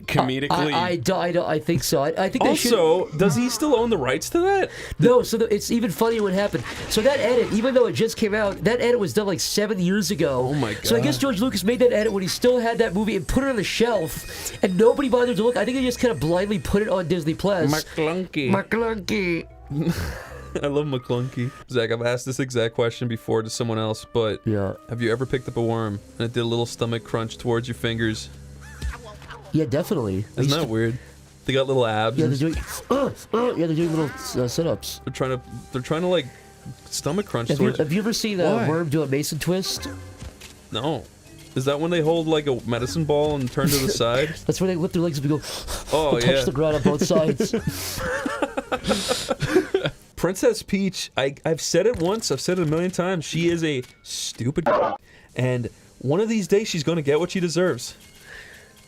comedically? I think so. I think they should. Also, does he still own the rights to that? No, so it's even funnier what happened. So that edit, even though it just came out, that edit was done like 7 years ago. Oh my So I God. guess George Lucas made that edit when he still had that movie and put it on the shelf, and nobody bothered to look. I think they just kind of blindly put it on Disney Plus. McClunky. McClunky. I love McClunky. Zach, I've asked this exact question before to someone else, but Yeah. have you ever picked up a worm and it did a little stomach crunch towards your fingers? Yeah, definitely. Isn't that weird? They got little abs. Yeah, and they're doing little sit-ups. they're trying to like stomach crunch Have you towards. ever seen a Why? worm do a Mason twist? No. Is that when they hold like a medicine ball and turn to the side? That's where they lift their legs up and go Oh touch yeah. the ground on both sides. Princess Peach, I've said it once, I've said it a million times. She is a stupid and one of these days she's gonna get what she deserves.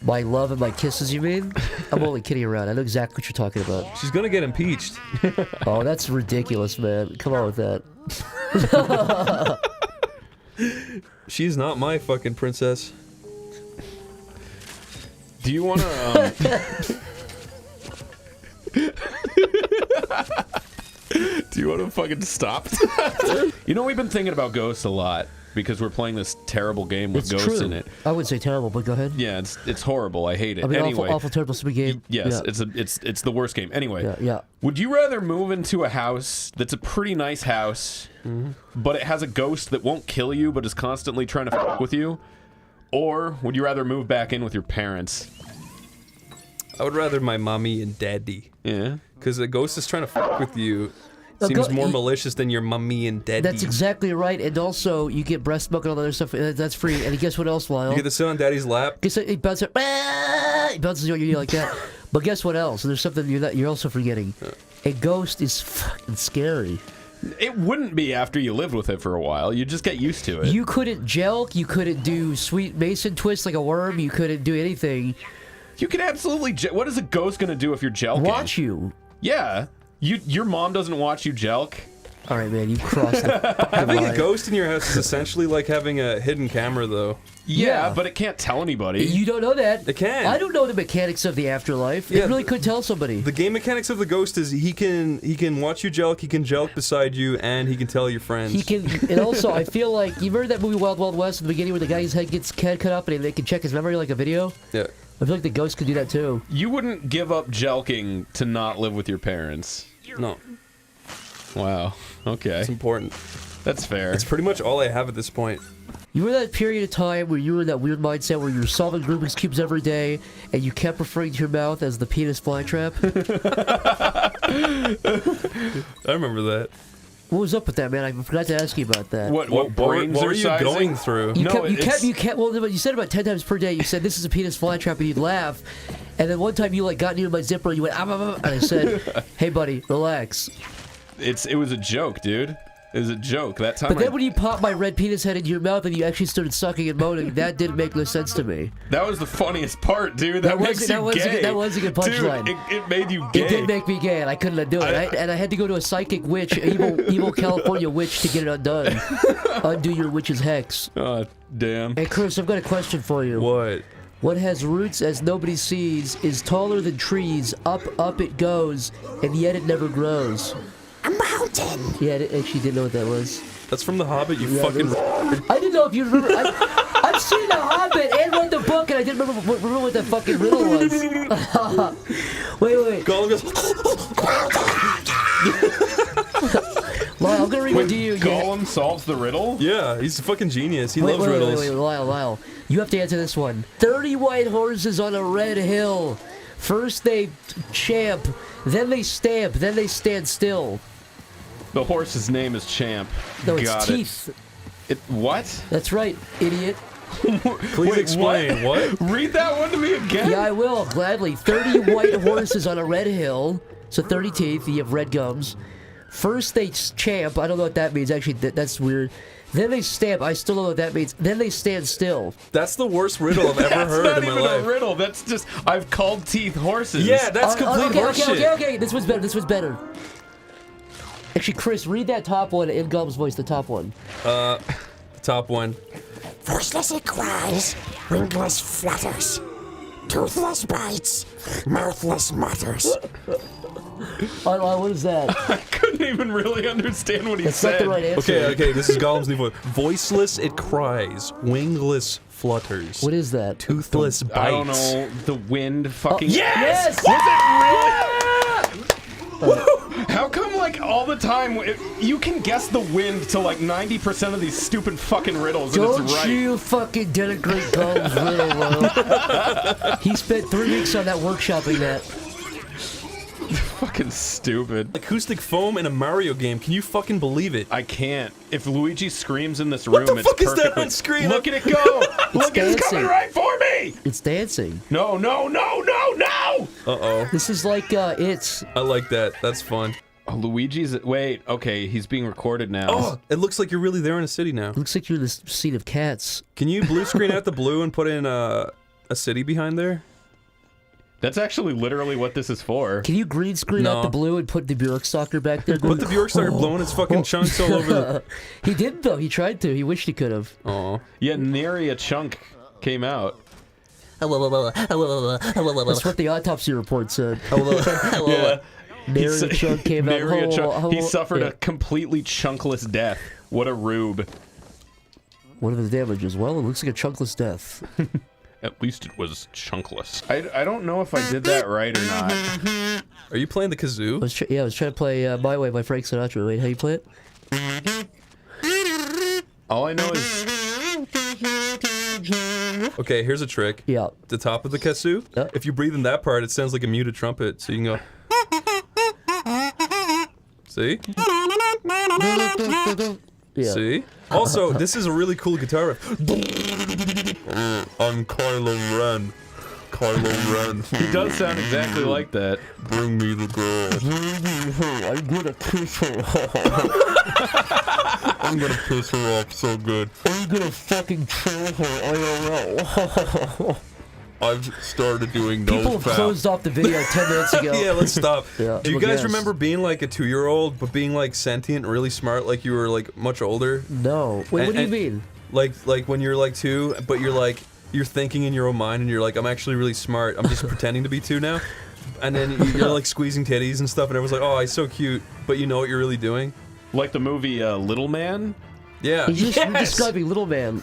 My love and my kisses, you mean? I'm only kidding around. I know exactly what you're talking about. She's gonna get impeached. Oh, that's ridiculous, man. Come on with that. She's not my fucking princess. Do you want to? Do you want to fucking stop? You know, we've been thinking about ghosts a lot because we're playing this terrible game with It's ghosts true. in it. I wouldn't say terrible, but go ahead. Yeah, it's horrible. I hate it. I mean, Anyway, awful, terrible, stupid game. yes, Yeah. it's the worst game. Anyway, Yeah. would you rather move into a house that's a pretty nice house, but it has a ghost that won't kill you but is constantly trying to fuck with you? Or would you rather move back in with your parents? I would rather my mommy and daddy. Yeah. Because a ghost is trying to fuck with you. A Seems go- more y- malicious than your mummy and daddy. That's exactly right. And also, you get breast milk and all that other stuff. That's free. And guess what else, Lyle? You get to sit on daddy's lap. Guess what? It bounces, it bounces on you like that. But guess what else? There's something you're also forgetting. A ghost is fucking scary. It wouldn't be after you lived with it for a while. You just get used to it. You couldn't jelk. You couldn't do sweet Mason twist like a worm. You couldn't do anything. You can absolutely. What is a ghost gonna do if you're jelking? Watch you. Yeah. Your mom doesn't watch you jelk. All right, man, you crossed the Having a line. ghost in your house is essentially like having a hidden camera, though. Yeah, but it can't tell anybody. You don't know that. It can. I don't know the mechanics of the afterlife. Yeah, It really could tell somebody. The game mechanics of the ghost is he can watch you jelk, he can jelk beside you, and he can tell your friends. He can, and also I feel like you remember that movie Wild Wild West at the beginning where the guy's head gets cut up and they can check his memory like a video. Yeah. I feel like the ghost could do that too. You wouldn't give up jelking to not live with your parents. No, Wow. Okay. it's important. That's fair. It's pretty much all I have at this point. You were that period of time where you were in that weird mindset where you were solving Rubik's Cubes every day and you kept referring to your mouth as the penis flytrap? I remember that. What was up with that, man? I forgot to ask you about that. What brain what were you exercising? going through? You No, kept, well, you said about 10 times per day, you said, this is a penis flytrap, and you'd laugh. And then one time you, like, got near my zipper, and you went, and I said, hey, buddy, relax. It was a joke, dude. It was a joke. That time But then when you popped my red penis head into your mouth and you actually started sucking and moaning, that didn't make no sense to me. that was the funniest part, dude. That Makes was- you that was a gay. good- that was a good punchline. Dude, it made you gay. It did make me gay, and I couldn't undo it. And I had to go to a psychic witch, evil California witch, to get it undone. Undo your witch's hex. Oh, damn. Hey, Chris, I've got a question for you. What? What has roots as nobody sees, is taller than trees, up it goes, and yet it never grows? A mountain. Yeah, I actually didn't know what that was. That's from The Hobbit, you Yeah, fucking. I didn't know if you remember. I've seen The Hobbit and read the book, and I didn't remember what that fucking riddle was. wait. Gollum goes. Lyle, I'm gonna read When it to you. Gollum solves the riddle? Yeah, he's a fucking genius. He Wait, loves riddles. wait, Lyle. You have to answer this one. 30 white horses on a red hill. First they champ, then they stamp, then they stand still. The horse's name is Champ. No, it's Got teeth. It. What? That's right, idiot. Please explain. What? Read that one to me again. Yeah, I will, gladly. 30 white horses on a red hill. So 30 teeth, you have red gums. First they champ, I don't know what that means. Actually, that's weird. Then they stamp, I still don't know what that means. Then they stand still. That's the worst riddle I've ever That's heard not in my even life. a riddle. That's just I've called teeth horses. Yeah, that's complete horseshit. Okay. This one's better. Actually, Chris, read that top one in Gum's voice, the top one. Top one. Voiceless it cries, wingless flutters. Toothless bites, mouthless mutters. What is that? I couldn't even really understand what he That's said. not the right answer. Okay, this is Gollum's new voice. Voiceless it cries, wingless flutters. What is that? Toothless bites. I don't know. The wind fucking. Yes! How come, like, all the time, you can guess the wind to, like, 90% of these stupid fucking riddles, and Don't it's right? you fucking denigrate Gum's riddle, Will. He spent 3 weeks on that workshopping that. Fucking stupid. Acoustic foam in a Mario game. Can you fucking believe it? I can't. If Luigi screams in this room, the it's fuck is that perfectly... on screen? Look at it go! Look, it's dancing. coming right for me! It's dancing. No! Uh-oh. This is like, it's... I like that. That's fun. Oh, Luigi's... Wait, okay, he's being recorded now. Oh, it looks like you're really there in a city now. Looks like you're in the scene of Cats. Can you blue screen out the blue and put in a city behind there? That's actually literally what this is for. Can you green screen No. out the blue and put the Bjorkstalker back there? Put the Bjork started blowing its fucking chunks all over the... He didn't, though. He tried to. He wished he could have. Aw. Yeah, nary a chunk came out. That's what the autopsy report said. Yeah. Nary a chunk came out. Nary a chunk. He suffered Yeah. a completely chunkless death. What a rube. What are the damages? Well, it looks like a chunkless death. At least it was chunkless. I don't know if I did that right or not. Are you playing the I kazoo? was trying to play My Way by Frank Sinatra. Wait, how you play it? All I know is Okay, here's a trick. Yeah. The top of the kazoo, if you breathe in that part, it sounds like a muted trumpet, so you can go... See? Yeah. See? Also, this is a really cool guitar riff. I'm Kylo Ren. Kylo Ren. he does sound exactly like that. Bring me the girl. I'm gonna kiss her. I'm gonna piss her off so good. I'm gonna fucking kill her IRL. I've started doing no People have fap. closed off the video 10 minutes ago. Yeah, let's stop. Yeah. Do you People guys guess. remember being like a 2-year-old, but being like sentient, really smart, like you were like much older? No. Wait, what do you And- mean? Like when you're like 2, but you're thinking in your own mind, and you're like, I'm actually really smart. I'm just pretending to be 2 now. And then you're like squeezing titties and stuff, and everyone's like, oh, he's so cute, but you know what you're really doing? Like the movie Little Man. Yeah. You're describing Little Man.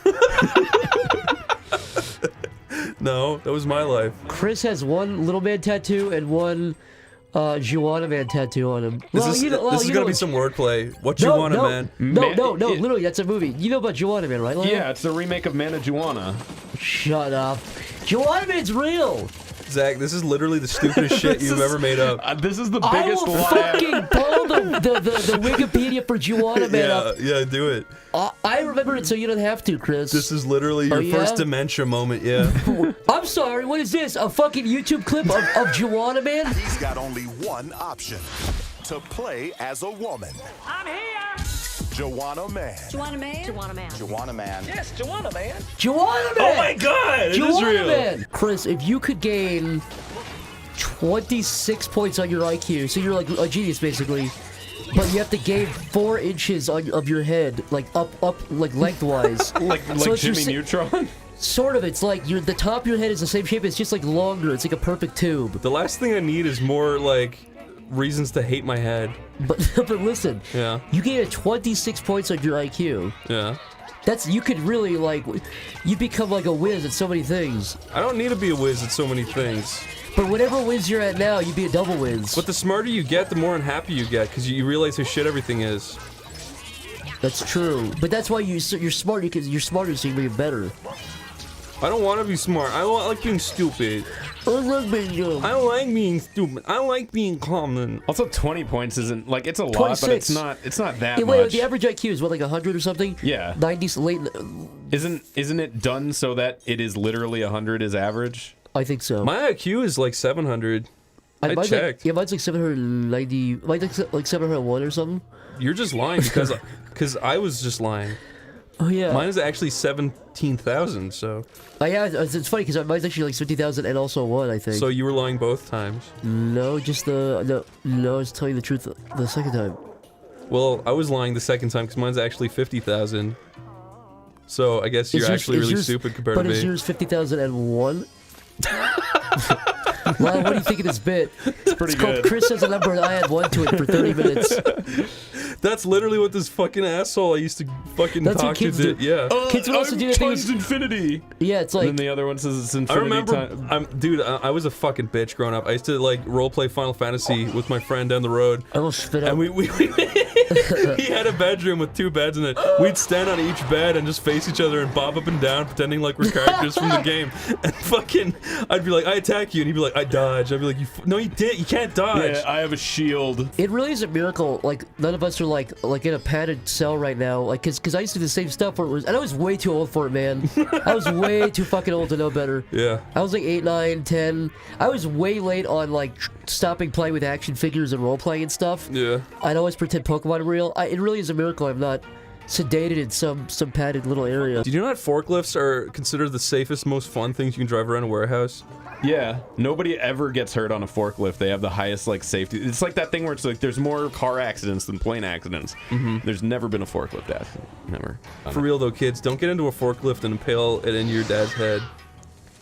No, that was my life. Chris has one Little Man tattoo and one Juana Man tattoo on him. This is gonna be some wordplay. What you want, man? No, literally, that's a movie. You know about Juana Man, right, Lyle? Yeah, it's the remake of Marijuana. Shut up. Juana Man's real. Zach, this is literally the stupidest shit you've ever made up. This is the I biggest will lie. fucking pull the Wikipedia for Juana Man up. Yeah, do it. I remember it so you don't have to, Chris. This is literally your Oh, yeah? first dementia moment, yeah. I'm sorry, what is this? A fucking YouTube clip of Juana Man? He's got only one option: to play as a woman. I'm here. Juana Man. Juana Man. Juana Man. Juana Man. Yes, Juana Man. Juana Man! Oh my god, it is Juana real. Man! Chris, if you could gain 26 points on your IQ, so you're like a genius basically, but you have to gain 4 inches of your head, like up, like lengthwise. like So it's your Jimmy Neutron. Sort of, it's like the top of your head is the same shape, it's just like longer, it's like a perfect tube. The last thing I need is more, like, reasons to hate my head. But listen, Yeah. you gain 26 points on your IQ. Yeah. You could really, like, you become like a whiz at so many things. I don't need to be a whiz at so many things. But whatever whiz you're at now, you'd be a double whiz. But the smarter you get, the more unhappy you get, because you realize how shit everything is. That's true. But that's why you're smart, because you're smarter, so you can get better. I don't want to be smart. I like being stupid. I love being young. I don't like being stupid. I like being common. Also, 20 points isn't like it's a lot, but 26. it's not that Wait, much. the average IQ is what, like 100 or something? Yeah. 90s, late. Isn't it done so that it is literally 100 is average? I think so. My IQ is like 700. I mine's checked. Like, yeah, mine's like 790. Mine's like 701 or something. You're just lying because I was just lying. Oh yeah. Mine is actually 17,000. So. Yeah, it's funny because mine's actually like 50,000 and also 1, I think. So you were lying both times. No, just no, I was telling the truth the second time. Well, I was lying the second time because mine's actually 50,000. So I guess you're actually really stupid compared to me. But is yours 50,001? Well, what do you think of this bit? It's pretty It's called good. Chris Has a Number and I Add 1 to it for 30 minutes. That's literally what this fucking asshole I used to fucking That's what talk to kids did. do. Yeah. Kids would also do that thing times infinity. Yeah, it's And like... then the other one says it's I infinity remember, time. dude, I was a fucking bitch growing up. I used to like roleplay Final Fantasy with my friend down the road. I will spit out. And he had a bedroom with 2 beds in it. We'd stand on each bed and just face each other and bob up and down, pretending like we're characters from the game. And fucking, I'd be like, I attack you, and he'd be like, I dodge. I'd be like, no, you didn't. You can't dodge. Yeah, I have a shield. It really is a miracle. Like none of us are like in a padded cell right now. Like, cause I used to do the same stuff where it was, and I was way too old for it, man. I was way too fucking old to know better. Yeah. I was like 8, 9, 10. I was way late on like stopping playing with action figures and role playing and stuff. Yeah. I'd always pretend Pokemon were real. It really is a miracle I'm not sedated in some padded little area. Did you know that forklifts are considered the safest, most fun things you can drive around a warehouse? Yeah, nobody ever gets hurt on a forklift. They have the highest like safety. It's like that thing where it's like there's more car accidents than plane accidents. There's never been a forklift accident. Never. For real though, kids, don't get into a forklift and impale it in your dad's head.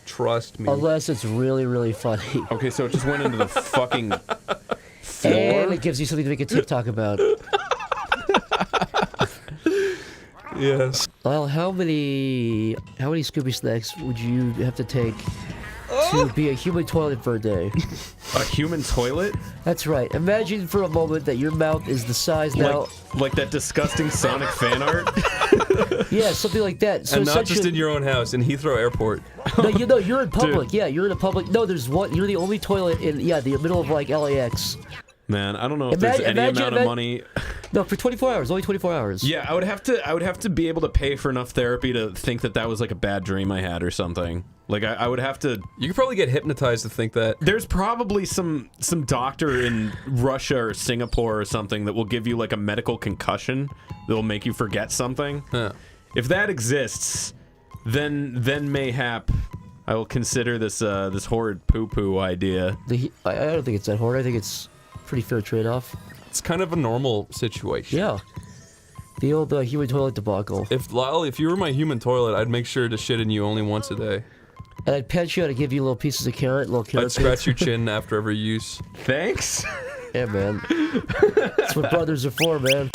Trust me. Unless it's really, really funny. Okay, so it just went into the fucking floor. And it gives you something to make a TikTok about. Yes. Well, how many Scooby snacks would you have to take to be a human toilet for a day? A human toilet? That's right. Imagine for a moment that your mouth is the size now. Like that disgusting Sonic fan art? Yeah, something like that. So And not just essentially- in your own house, in Heathrow Airport. No, you're in public. Yeah, you're in a public. No, there's one. You're the only toilet in the middle of like LAX. Man, I don't know if there's any amount of money. No, for 24 hours. Only 24 hours. Yeah, I would have to be able to pay for enough therapy to think that was like a bad dream I had or something. Like I would have to. You could probably get hypnotized to think that. There's probably some doctor in Russia or Singapore or something that will give you like a medical concussion that will make you forget something. Huh. If that exists, then mayhap I will consider this this horrid poo-poo idea. I don't think it's that hard. I think it's pretty fair trade-off. It's kind of a normal situation. Yeah. The old human toilet debacle. If Lyle, if you were my human toilet, I'd make sure to shit in you only once a day. And I'd pet you and I'd give you little pieces of carrot, little carrot. I'd scratch your chin after every use. Thanks. Yeah, man. That's what brothers are for, man.